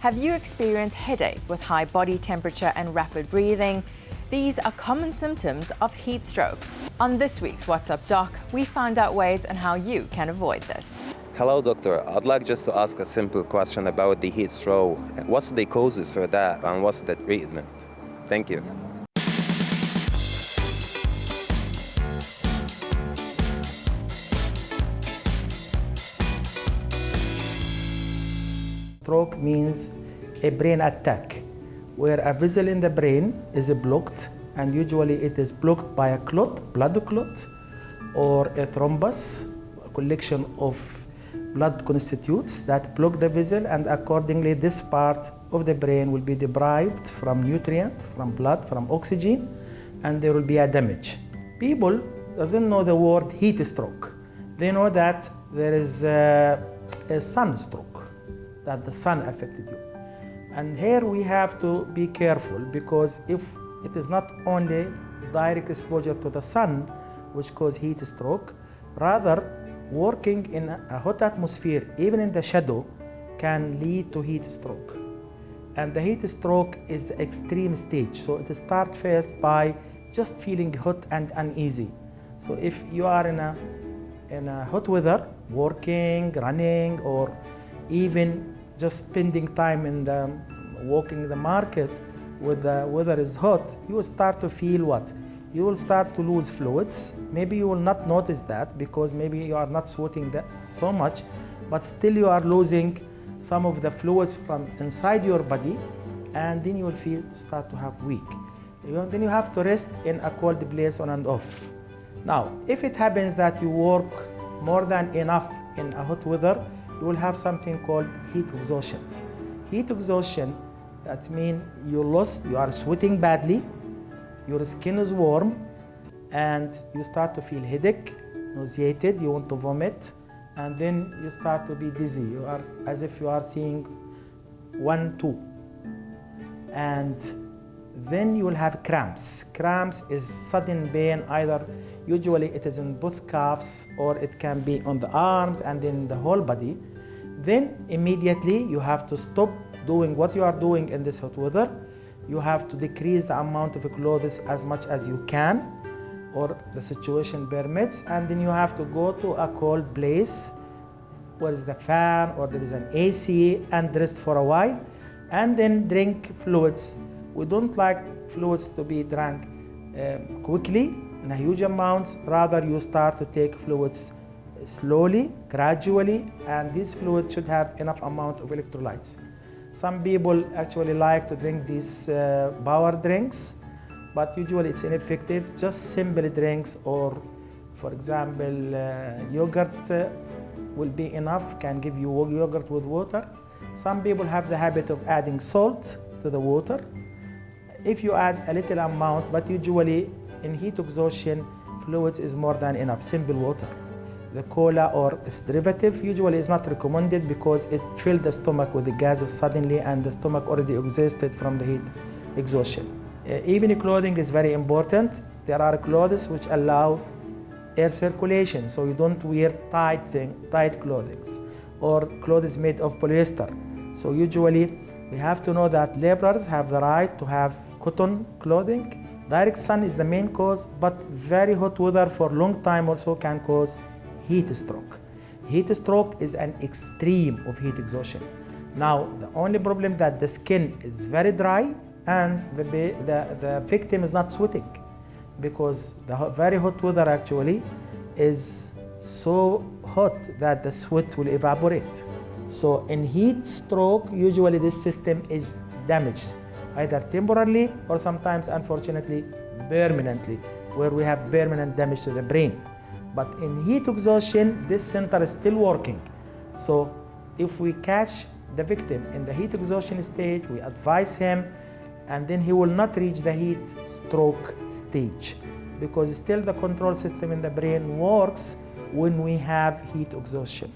Have you experienced headache with high body temperature and rapid breathing? These are common symptoms of heat stroke. On this week's What's Up Doc, we found out ways on how you can avoid this. Hello, doctor. I'd like just to ask a simple question about the heat stroke. What's the causes for that and what's the treatment? Thank you. Stroke means a brain attack, where a vessel in the brain is blocked, and usually it is blocked by a clot, blood clot, or a thrombus, a collection of blood constituents that block the vessel, and accordingly this part of the brain will be deprived from nutrients, from blood, from oxygen, and there will be a damage. People doesn't know the word heat stroke. They know that there is a sun stroke, that the sun affected you. And here we have to be careful, because if it is not only direct exposure to the sun which causes heat stroke, rather working in a hot atmosphere, even in the shadow, can lead to heat stroke. And the heat stroke is the extreme stage. So it starts first by just feeling hot and uneasy. So if you are in a hot weather, working, running, or even just spending time in walking the market where the weather is hot, you will start to feel what? You will start to lose fluids. Maybe you will not notice that because maybe you are not sweating that so much, but still you are losing some of the fluids from inside your body, and then you will start to have weak. Then you have to rest in a cold place on and off. Now, if it happens that you work more than enough in a hot weather, you will have something called heat exhaustion. Heat exhaustion, that means you are sweating badly, your skin is warm, and you start to feel headache, nauseated, you want to vomit, and then you start to be dizzy. You are as if you are seeing 1, 2. And then you will have cramps. Cramps is sudden pain, usually it is in both calves, or it can be on the arms and in the whole body. Then immediately you have to stop doing what you are doing in this hot weather. You have to decrease the amount of clothes as much as you can, or the situation permits, and then you have to go to a cold place where is the fan or there is an AC, and rest for a while, and then drink fluids. We don't like fluids to be drank quickly in huge amounts. Rather, you start to take fluids slowly, gradually, and these fluids should have enough amount of electrolytes. Some people actually like to drink these power drinks, but usually it's ineffective. Just simple drinks, or for example, yogurt will be enough, can give you yogurt with water. Some people have the habit of adding salt to the water. If you add a little amount, but usually in heat exhaustion, fluids is more than enough, simple water. The cola or its derivative usually is not recommended because it fills the stomach with the gases suddenly, and the stomach already exhausted from the heat exhaustion. Even clothing is very important. There are clothes which allow air circulation, so you don't wear tight clothing, or clothes made of polyester. So usually we have to know that laborers have the right to have cotton clothing. Direct sun is the main cause, but very hot weather for a long time also can cause heat stroke. Heat stroke is an extreme of heat exhaustion. Now, the only problem that the skin is very dry, and the victim is not sweating, because the very hot weather actually is so hot that the sweat will evaporate. So in heat stroke, usually this system is damaged, either temporarily or sometimes, unfortunately, permanently, where we have permanent damage to the brain. But in heat exhaustion, this center is still working. So if we catch the victim in the heat exhaustion stage, we advise him, and then he will not reach the heat stroke stage, because still the control system in the brain works when we have heat exhaustion.